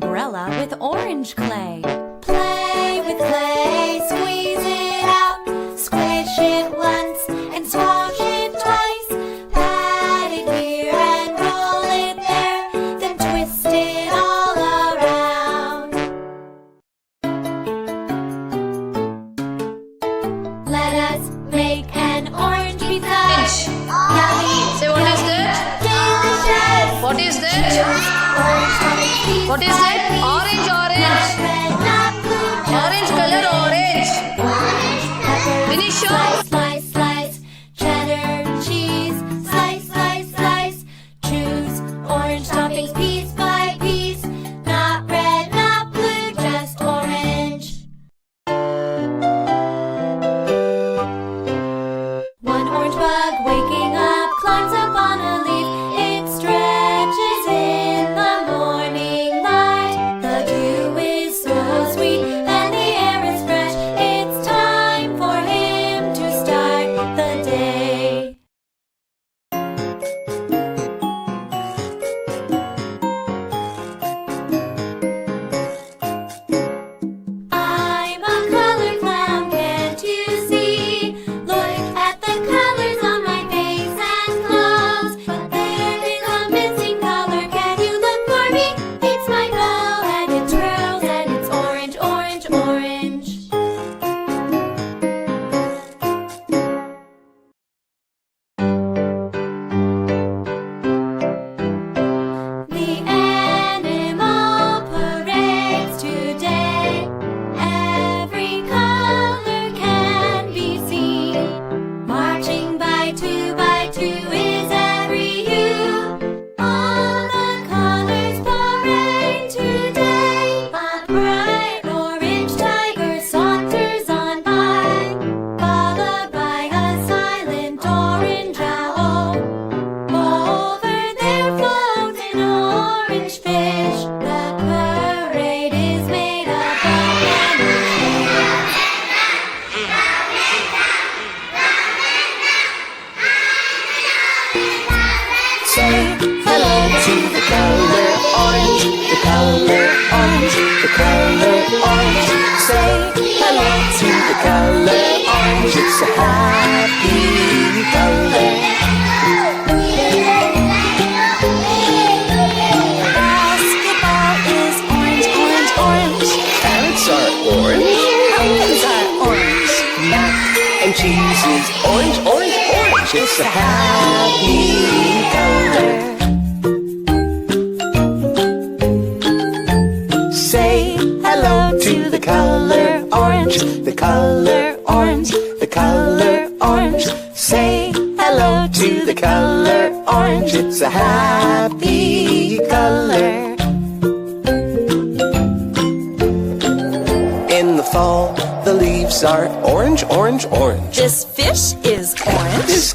umbrella with orange clay. Play with clay, squeeze it out, squish it once and squash it twice. Pat it here and roll it there, then twist it all around. Let us make an orange pizza. Yummy! Say, what is that? Delicious! What is that? Orange topping pizza. What is that? Orange, orange. Red, not blue, just Orange color, orange. pepper. Finish your. Slice, slice, slice. Cheddar, cheese. Slice, slice, slice. Choose orange toppings piece by piece. Not red, not blue, just orange. One orange bug waking up climbs up on a leaf. It stretches in the morning light. The dew is so sweet and the air is fresh. It's time for him to start the day. I'm a color clown, can't you see? Look at the colors on my face and clothes. But there is a missing color, can you look for me? It's my bow and it's rose and it's orange, orange, orange. The animal parades today. Every color can be seen. Marching by two is every hue. All the colors parade today. A bright orange tiger saunters on by, followed by a silent orange owl. Over there floats an orange fish. The parade is made up of orange. Say hello to the color orange, the color orange, the color orange. Say hello to the color orange, it's a happy color. Basketball is orange, orange, orange. Carrots are orange, pumpkins are orange, mac and cheese is orange, orange, orange. It's a happy color. Say hello to the color orange, the color orange, the color orange. Say hello to the color orange, it's a happy color. In the fall, the leaves are orange, orange, orange. This fish is orange. This